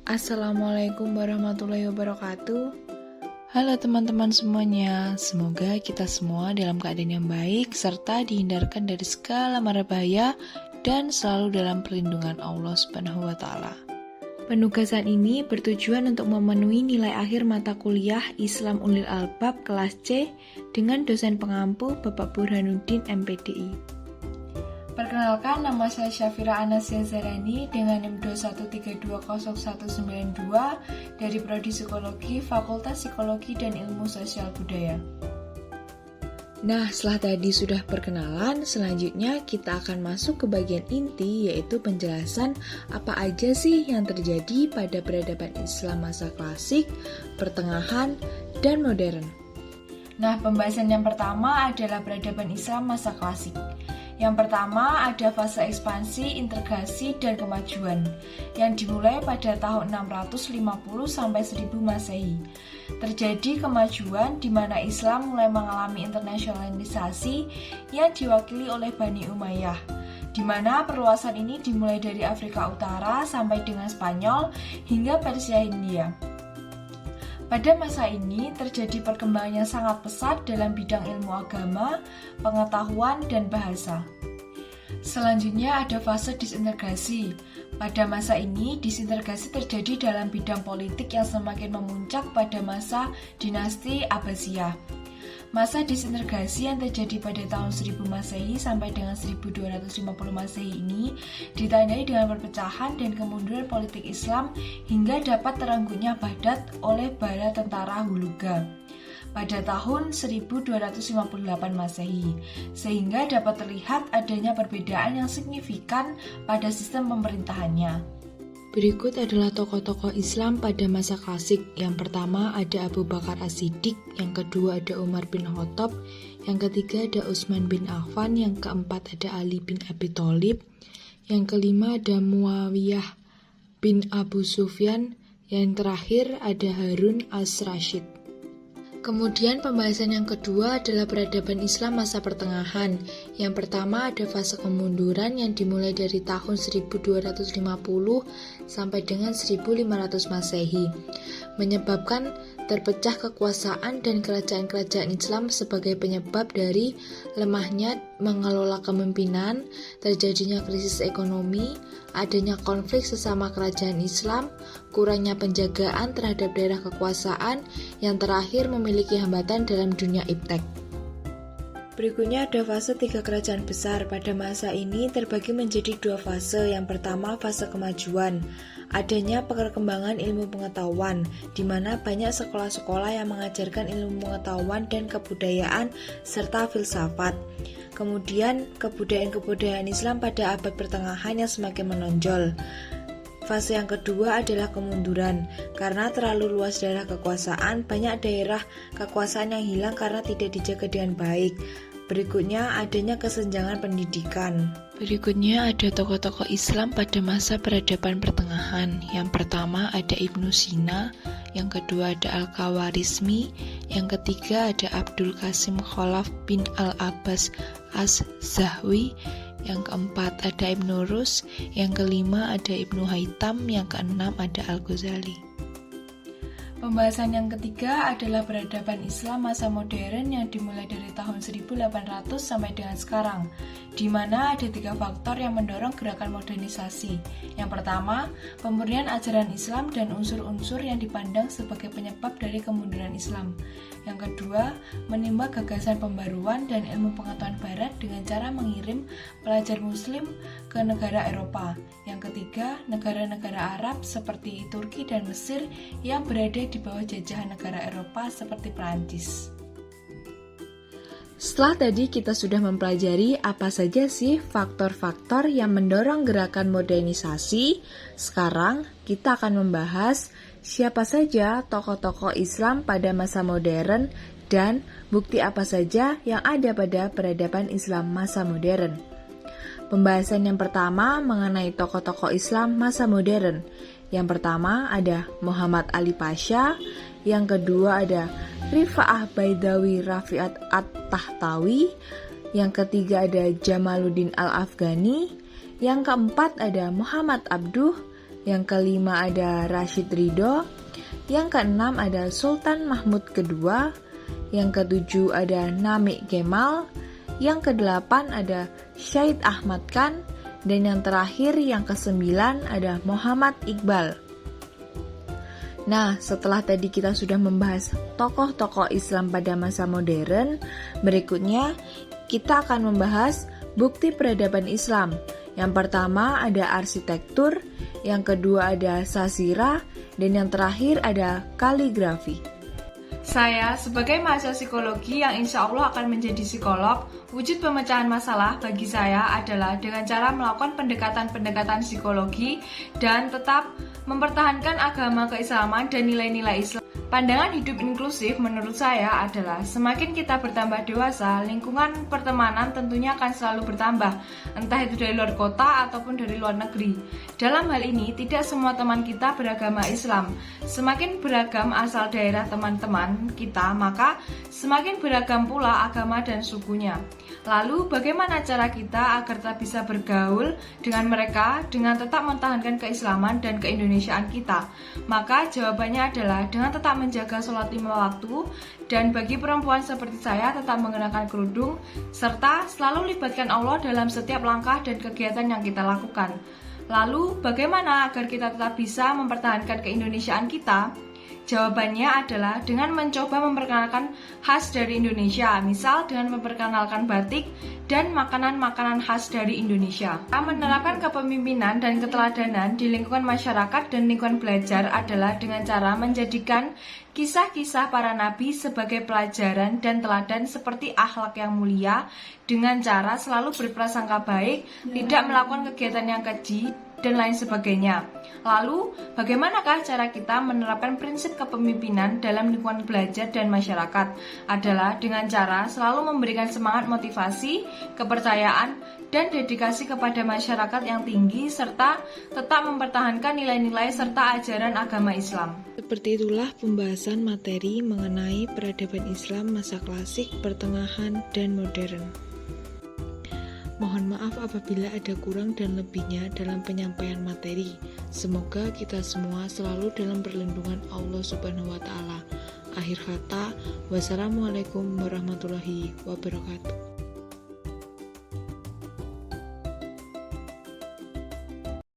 Assalamualaikum warahmatullahi wabarakatuh. Halo teman-teman semuanya, semoga kita semua dalam keadaan yang baik serta dihindarkan dari segala mara bahaya dan selalu dalam perlindungan Allah Subhanahu wa taala. Penugasan ini bertujuan untuk memenuhi nilai akhir mata kuliah Islam Ulil Albab kelas C dengan dosen pengampu Bapak Burhanuddin MPDI. Perkenalkan, nama saya Syafira Anasia Zarani dengan NIM 213201192 dari Prodi Psikologi, Fakultas Psikologi dan Ilmu Sosial Budaya. Nah, setelah tadi sudah perkenalan, selanjutnya kita akan masuk ke bagian inti, yaitu penjelasan apa aja sih yang terjadi pada peradaban Islam masa klasik, pertengahan, dan modern. Nah, pembahasan yang pertama adalah peradaban Islam masa klasik. Yang pertama ada fase ekspansi, integrasi, dan kemajuan yang dimulai pada tahun 650 sampai 1000 Masehi. Terjadi kemajuan di mana Islam mulai mengalami internasionalisasi yang diwakili oleh Bani Umayyah, di mana perluasan ini dimulai dari Afrika Utara sampai dengan Spanyol hingga Persia Hindia. Pada masa ini terjadi perkembangan yang sangat pesat dalam bidang ilmu agama, pengetahuan, dan bahasa. Selanjutnya ada fase disintegrasi. Pada masa ini, disintegrasi terjadi dalam bidang politik yang semakin memuncak pada masa dinasti Abbasiyah. Masa disintegrasi yang terjadi pada tahun 1000 Masehi sampai dengan 1250 Masehi ini ditandai dengan perpecahan dan kemunduran politik Islam hingga dapat terenggunya Baghdad oleh bala tentara Hulagu pada tahun 1258 Masehi, sehingga dapat terlihat adanya perbedaan yang signifikan pada sistem pemerintahannya. Berikut adalah tokoh-tokoh Islam pada masa klasik. Yang pertama ada Abu Bakar As-Siddiq, yang kedua ada Umar bin Khattab, yang ketiga ada Utsman bin Affan, yang keempat ada Ali bin Abi Thalib, yang kelima ada Muawiyah bin Abu Sufyan, yang terakhir ada Harun As-Rasyid. Kemudian pembahasan yang kedua adalah peradaban Islam masa pertengahan. Yang pertama ada fase kemunduran yang dimulai dari tahun 1250 sampai dengan 1500 Masehi, menyebabkan terpecah kekuasaan dan kerajaan-kerajaan Islam sebagai penyebab dari lemahnya mengelola kepemimpinan, terjadinya krisis ekonomi, adanya konflik sesama kerajaan Islam, kurangnya penjagaan terhadap daerah kekuasaan, yang terakhir memiliki hambatan dalam dunia iptek. Berikutnya ada fase 3 kerajaan besar. Pada masa ini terbagi menjadi 2 fase. Yang pertama fase kemajuan. Adanya perkembangan ilmu pengetahuan, di mana banyak sekolah-sekolah yang mengajarkan ilmu pengetahuan dan kebudayaan serta filsafat. Kemudian kebudayaan-kebudayaan Islam pada abad pertengahan yang semakin menonjol. Fase yang kedua adalah kemunduran. Karena terlalu luas daerah kekuasaan, banyak daerah kekuasaan yang hilang karena tidak dijaga dengan baik. Berikutnya adanya kesenjangan pendidikan. Berikutnya ada tokoh-tokoh Islam pada masa peradaban pertengahan. Yang pertama ada Ibnu Sina, yang kedua ada Al-Khawarizmi, yang ketiga ada Abdul Qasim Khalaf bin Al-Abbas Az-Zahwi, yang keempat ada Ibnu Rus, yang kelima ada Ibnu Haytham, yang keenam ada Al-Ghazali. Pembahasan yang ketiga adalah peradaban Islam masa modern yang dimulai dari tahun 1800 sampai dengan sekarang, di mana ada 3 faktor yang mendorong gerakan modernisasi. Yang pertama, pemurnian ajaran Islam dan unsur-unsur yang dipandang sebagai penyebab dari kemunduran Islam. Yang kedua, menimba gagasan pembaruan dan ilmu pengetahuan Barat dengan cara mengirim pelajar Muslim ke negara Eropa. Yang ketiga, negara-negara Arab seperti Turki dan Mesir yang berada di bawah jajahan negara Eropa seperti Perancis. Setelah tadi kita sudah mempelajari apa saja sih faktor-faktor yang mendorong gerakan modernisasi, sekarang kita akan membahas siapa saja tokoh-tokoh Islam pada masa modern dan bukti apa saja yang ada pada peradaban Islam masa modern. Pembahasan yang pertama mengenai tokoh-tokoh Islam masa modern. Yang pertama ada Muhammad Ali Pasha, yang kedua ada Rifa'ah Baidawi Rafi'at At-Tahtawi, yang ketiga ada Jamaluddin Al-Afghani, yang keempat ada Muhammad Abduh, Yang kelima ada Rashid Ridho. Yang keenam ada Sultan Mahmud II. Yang ketujuh ada Nami Kemal. Yang kedelapan ada Syed Ahmad Khan. Dan yang terakhir yang kesembilan ada Muhammad Iqbal. Nah, setelah tadi kita sudah membahas tokoh-tokoh Islam pada masa modern, berikutnya kita akan membahas bukti peradaban Islam. Yang pertama ada arsitektur, yang kedua ada sasira, dan yang terakhir ada kaligrafi. Saya sebagai mahasiswa psikologi yang insya Allah akan menjadi psikolog, wujud pemecahan masalah bagi saya adalah dengan cara melakukan pendekatan-pendekatan psikologi dan tetap mempertahankan agama keislaman dan nilai-nilai Islam. Pandangan hidup inklusif menurut saya adalah semakin kita bertambah dewasa, lingkungan pertemanan tentunya akan selalu bertambah, entah itu dari luar kota ataupun dari luar negeri. Dalam hal ini, tidak semua teman kita beragama Islam. Semakin beragam asal daerah teman-teman kita, maka semakin beragam pula agama dan sukunya. Lalu, bagaimana cara kita agar tetap bisa bergaul dengan mereka dengan tetap mempertahankan keislaman dan keindonesiaan kita? Maka jawabannya adalah dengan tetap menjaga sholat 5 waktu, dan bagi perempuan seperti saya tetap mengenakan kerudung, serta selalu libatkan Allah dalam setiap langkah dan kegiatan yang kita lakukan. Lalu, bagaimana agar kita tetap bisa mempertahankan keindonesiaan kita? Jawabannya adalah dengan mencoba memperkenalkan khas dari Indonesia, misal dengan memperkenalkan batik dan makanan-makanan khas dari Indonesia. Menerapkan kepemimpinan dan keteladanan di lingkungan masyarakat dan lingkungan belajar adalah dengan cara menjadikan kisah-kisah para nabi sebagai pelajaran dan teladan seperti akhlak yang mulia dengan cara selalu berprasangka baik, tidak melakukan kegiatan yang keji, dan lain sebagainya. Lalu, bagaimanakah cara kita menerapkan prinsip kepemimpinan dalam lingkungan belajar dan masyarakat? Adalah dengan cara selalu memberikan semangat motivasi, kepercayaan, dan dedikasi kepada masyarakat yang tinggi, serta tetap mempertahankan nilai-nilai serta ajaran agama Islam. Seperti itulah pembahasan materi mengenai peradaban Islam masa klasik, pertengahan, dan modern. Mohon maaf apabila ada kurang dan lebihnya dalam penyampaian materi. Semoga kita semua selalu dalam perlindungan Allah Subhanahu wa Ta'ala. Akhir kata, wassalamualaikum warahmatullahi wabarakatuh.